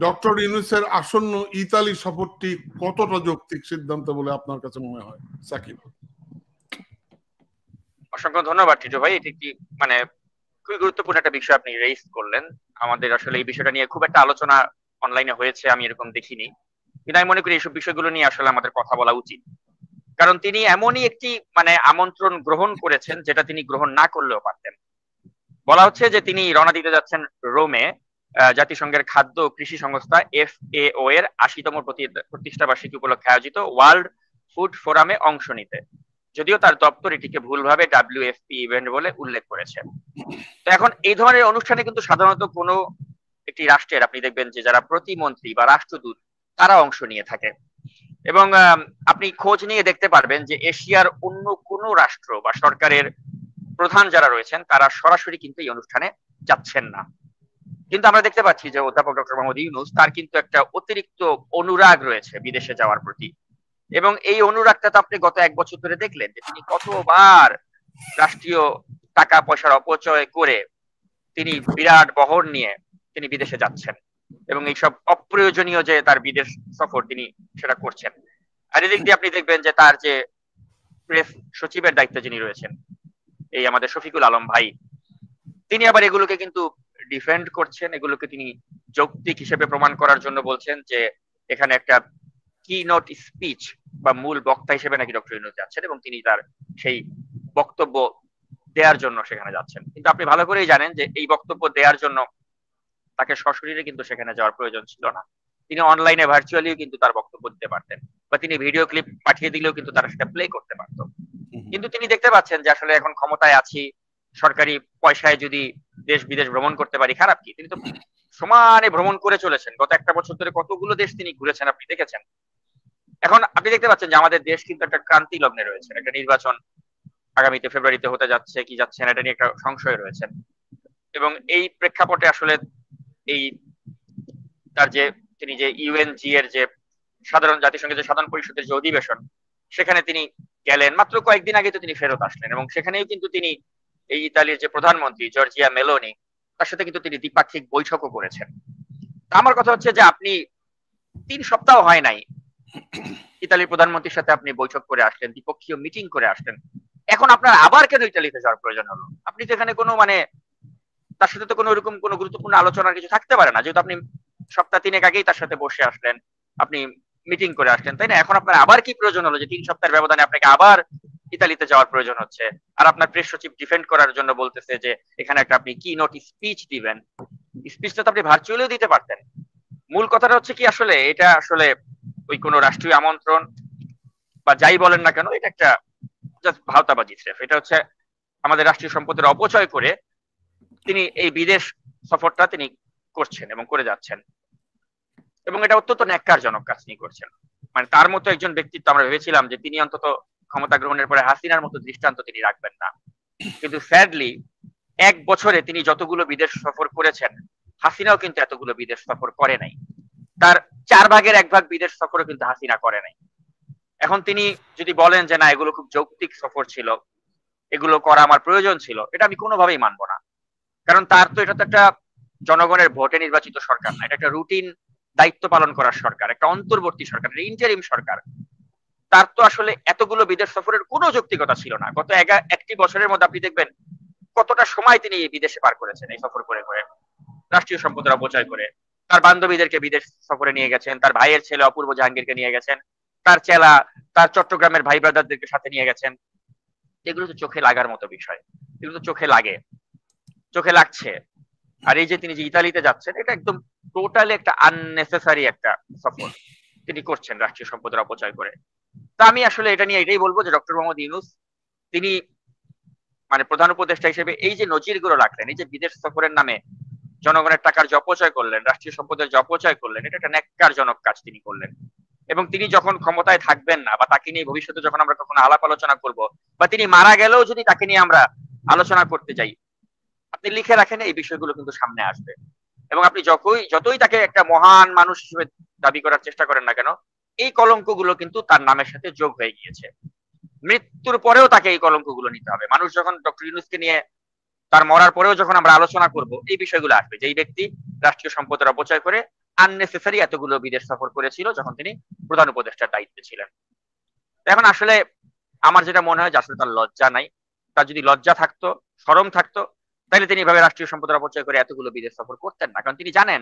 Doctor ইউনূসের আসন্ন Italy সফরটি কতটা যৌক্তিক সিদ্ধান্ত বলে আপনার কাছে মনে হয় সাকিব? অসংখ্য ধন্যবাদ টিটু ভাই, এটি একটি মানে খুবই গুরুত্বপূর্ণ একটা বিষয় আপনি রেইজ করলেন। আমাদের আসলে এই বিষয়টা নিয়ে খুব একটা আলোচনা অনলাইনে হয়েছে, আমি এরকম দেখিনি, কিন্তু আমি মনে করি এইসব বিষয়গুলো নিয়ে আসলে আমাদের কথা বলা উচিত। কারণ তিনি এমনই একটি মানে আমন্ত্রণ গ্রহণ করেছেন যেটা তিনি গ্রহণ না করলেও পারতেন। বলা হচ্ছে যে তিনি রওনা দিতে যাচ্ছেন রোমে জাতিসংঘের খাদ্য ও কৃষি সংস্থা FAO এর ৮০তম প্রতিষ্ঠা বার্ষিকী উপলক্ষে আয়োজিত ওয়ার্ল্ড ফুড ফোরামে অংশ নিতে। যদিও তার দপ্তর এটিকে ভুলভাবে WFP ইভেন্ট বলে উল্লেখ করেছে। তো এখন এই ধরনের অনুষ্ঠানে কিন্তু সাধারণত কোনো একটি রাষ্ট্রের আপনি দেখবেন যে যারা প্রতিমন্ত্রী বা রাষ্ট্রদূত তারা অংশ নিয়ে থাকে, এবং আপনি খোঁজ নিয়ে দেখতে পারবেন যে এশিয়ার অন্য কোনো রাষ্ট্র বা সরকারের প্রধান যারা রয়েছেন তারা সরাসরি কিন্তু এই অনুষ্ঠানে যাচ্ছেন না। কিন্তু আমরা দেখতে পাচ্ছি যে অধ্যাপক ডক্টর মোহাম্মদ ইউনূস তার কিন্তু একটা অতিরিক্ত অনুরাগ রয়েছে বিদেশে যাওয়ার প্রতি, এবং এই অনুরাগটা তো আপনি গত 1 বছর ধরে দেখলেন যে তিনি কতবার রাষ্ট্রীয় টাকা পয়সার অপচয় করে তিনি বিরাট বহর নিয়ে তিনি বিদেশে যাচ্ছেন, এবং এইসব অপ্রয়োজনীয় যে তার বিদেশ সফর তিনি সেটা করছেন। আর এদিক দিয়ে আপনি দেখবেন যে তার যে প্রেস সচিবের দায়িত্বে যিনি রয়েছেন এই আমাদের শফিকুল আলম ভাই, তিনি আবার এগুলোকে কিন্তু ডিফেন্ড করছেন, এগুলোকে তিনি যৌক্তিক হিসেবে প্রমাণ করার জন্য বলছেন যে এখানে একটা কি নোট স্পিচ বা মূল বক্তা হিসেবে নাকি ডক্টর ইউনূস যাচ্ছেন, এবং তিনি তার সেই বক্তব্য দেওয়ার জন্য সেখানে যাচ্ছেন। কিন্তু আপনি ভালো করেই জানেন যে এই বক্তব্য দেওয়ার জন্য তাকে সশরীরে কিন্তু সেখানে যাওয়ার প্রয়োজন ছিল না। তিনি অনলাইনে ভার্চুয়ালিও কিন্তু তার বক্তব্য দিতে পারতেন, বা তিনি ভিডিও ক্লিপ পাঠিয়ে দিলেও কিন্তু তারা সেটা প্লে করতে পারতো। কিন্তু তিনি দেখতে পাচ্ছেন যে আসলে এখন ক্ষমতায় আছি, সরকারি পয়সায় যদি দেশ বিদেশ ভ্রমণ করতে পারি, খারাপ কি? তিনি তো সমানে ভ্রমণ করে চলেছেন, গত 1টা বছর ধরে কতগুলো দেশ তিনি ঘুরেছেন আপনি দেখেছেন। এখন আপনি দেখতে পাচ্ছেন যে আমাদের দেশ কিন্তু একটা ক্রান্তি লগ্নে রয়েছে, একটা নির্বাচন আগামীতে ফেব্রুয়ারিতে হতে যাচ্ছে কি যাচ্ছে না এটা নিয়ে একটা সংশয় রয়েছে, এবং এই প্রেক্ষাপটে আসলে এই তার যে তিনি যে UNG এর যে জাতিসংঘের যে সাধারণ পরিষদের যে অধিবেশন সেখানে তিনি গেলেন, মাত্র কয়েকদিন আগে তো তিনি ফেরত আসলেন, এবং সেখানেও কিন্তু তিনি এই ইতালির যে প্রধানমন্ত্রী জর্জিয়া মেলোনি তার সাথে কিন্তু তিনি দ্বিপাক্ষিক বৈঠকও করেছেন। আমার কথা হচ্ছে যে আপনি 3 সপ্তাহ হয় নাই ইতালির প্রধানমন্ত্রীর সাথে আপনি বৈঠক করে আসলেন, দ্বিপক্ষীয় মিটিং করে আসলেন, এখন আপনার আবার কেন ইতালিতে যাওয়ার প্রয়োজন হলো? আপনি তো এখানে কোনো মানে তার সাথে তো কোনো এরকম কোনো গুরুত্বপূর্ণ আলোচনার কিছু থাকতে পারে না, যেহেতু আপনি সপ্তাহ 3 আগেই তার সাথে বসে আসলেন, আপনি মিটিং করে আসলেন, তাই না? এখন আপনার আবার কি প্রয়োজন হলো যে 3 সপ্তাহের ব্যবধানে আপনাকে আবার ইতালিতে যাওয়ার প্রয়োজন হচ্ছে? আর আপনার প্রেস সচিব ডিফেন্ড করার জন্য বলতেছে যে এখানে একটা আপনি কি নোট স্পিচ দিবেন, স্পিচটা তো আপনি ভার্চুয়ালিও দিতে পারতেন। মূল কথাটা হচ্ছে কি, আসলে এটা আসলে ওই কোনো রাষ্ট্রীয় আমন্ত্রণ বা যাই বলেন না কেন, এটা একটা জাস্ট ভাওতাবাজি স্রেফ। এটা হচ্ছে আমাদের রাষ্ট্রীয় সম্পদের অপচয় করে তিনি এই বিদেশ সফরটা তিনি করছেন এবং করে যাচ্ছেন, এবং এটা অত্যন্ত ন্যাক্কারজনক কাজ তিনি করছেন। মানে তার মতো একজন ব্যক্তিত্ব আমরা ভেবেছিলাম যে তিনি অন্তত ক্ষমতা গ্রহণের পরে হাসিনার মতো দৃষ্টান্ত তিনি রাখবেন না, কিন্তু স্যাডলি 1 বছরে তিনি যতগুলো বিদেশ সফর করেছেন হাসিনাও কিন্তু এতগুলো বিদেশ সফর করে নাই। তার 4 ভাগের 1 ভাগ বিদেশ সফরও কিন্তু হাসিনা করে নাই। এখন তিনি যদি বলেন যে না এগুলো খুব যৌক্তিক সফর ছিল, এগুলো করা আমার প্রয়োজন ছিল, এটা আমি কোনোভাবেই মানবো না। কারণ তার তো এটা তো একটা জনগণের ভোটে নির্বাচিত সরকার না, এটা একটা রুটিন দায়িত্ব পালন করার সরকার, একটা অন্তর্বর্তী সরকার, ইন্টারিম সরকার। তার তো আসলে এতগুলো বিদেশ সফরের কোনো যৌক্তিকতা ছিল না। গত 1টি বছরের মধ্যে আপনি দেখবেন কতটা সময় তিনি বিদেশে পার করেছেন এই সফর করে করে, রাষ্ট্রীয় সম্পদের অপচয় করে। তার বান্ধবীদেরকে বিদেশ সফরে নিয়ে গেছেন, তার ভাইয়ের ছেলে অপূর্ব জাহাঙ্গীরকে নিয়ে গেছেন, তার চেলা তার চট্টগ্রামের ভাই ব্রাদারদেরকে সাথে নিয়ে গেছেন। এগুলো তো চোখে লাগার মতো বিষয়, এগুলো তো চোখে লাগে, চোখে লাগছে। আর এই যে তিনি যে ইতালিতে যাচ্ছেন, এটা একদম টোটালি একটা আননেসেসারি একটা সফর তিনি করছেন রাষ্ট্রীয় সম্পদের অপচয় করে। তা আমি আসলে এটা নিয়ে এটাই বলবো যে ডক্টর মোহাম্মদ ইউনূস তিনি মানে প্রধান উপদেষ্টা হিসেবে এই যে নজিরগুলো রাখলেন, এই যে বিদেশ সফরের নামে জনগণের টাকার যে অপচয় করলেন, রাষ্ট্রীয় সম্পদের যে অপচয় করলেন, এটা একটা ন্যাক্কারজনক কাজ তিনি করলেন। এবং তিনি যখন ক্ষমতায় থাকবেন না, বা তাকে নিয়ে ভবিষ্যতে যখন আমরা কখনো আলাপ আলোচনা করব, বা তিনি মারা গেলেও যদি তাকে নিয়ে আমরা আলোচনা করতে যাই, আপনি লিখে রাখেন এই বিষয়গুলো কিন্তু সামনে আসবে। এবং আপনি যতই তাকে একটা মহান মানুষ হিসেবে দাবি করার চেষ্টা করেন না কেন, এই কলঙ্কগুলো কিন্তু তার নামের সাথে যোগ হয়ে গিয়েছে। মৃত্যুর পরেও তাকে এই কলঙ্কগুলো নিতে হবে। মানুষ যখন ডক্টর ইউনূসকে নিয়ে তার মরার পরেও যখন আমরা আলোচনা করব, এই বিষয়গুলো আসবে যে এই ব্যক্তি রাষ্ট্রীয় সম্পদের অপচয় করে আননেসেসারি এতগুলো বিদেশ সফর করেছিল যখন তিনি প্রধান উপদেষ্টার দায়িত্বে ছিলেন। এখন আসলে আমার যেটা মনে হয় যে আসলে তার লজ্জা নাই। তার যদি লজ্জা থাকতো, শরম থাকতো, তাহলে তিনি এভাবে রাষ্ট্রীয় সম্পদের অপচয় করে এতগুলো বিদেশ সফর করতেন না। কারণ তিনি জানেন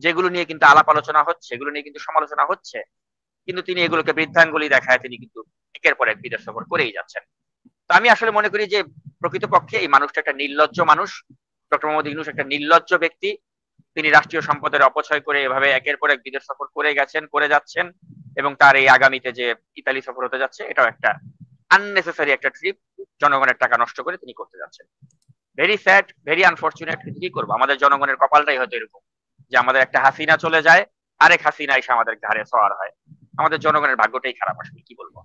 যেগুলো নিয়ে কিন্তু আলাপ আলোচনা হচ্ছে, এগুলো নিয়ে কিন্তু সমালোচনা হচ্ছে, কিন্তু তিনি এগুলোকে বৃদ্ধাঙ্গুলি দেখায় তিনি কিন্তু একের পর এক বিদেশ সফর করেই যাচ্ছেন। তো আমি আসলে মনে করি যে প্রকৃতপক্ষে এই মানুষটা একটা নির্লজ্জ মানুষ। ডক্টর মোহাম্মদ ইউনূস একটা নির্লজ্জ ব্যক্তি। তিনি রাষ্ট্রীয় সম্পদের অপচয় করে এভাবে একের পর এক বিদেশ সফর করে গেছেন, করে যাচ্ছেন, এবং তার এই আগামীতে যে ইতালি সফর হতে যাচ্ছে এটাও একটা আননেসেসারি একটা ট্রিপ, জনগণের টাকা নষ্ট করে তিনি করতে যাচ্ছেন। Very sad, very unfortunate. কিন্তু কি করবো, আমাদের জনগণের কপালটাই হয়তো এরকম যে আমাদের একটা হাসিনা চলে যায়, আরেক হাসিনা এসে আমাদের ঘাড়ে সওয়ার হয়। আমাদের জনগণের ভাগ্যটাই খারাপ, আসলে কি বলবো।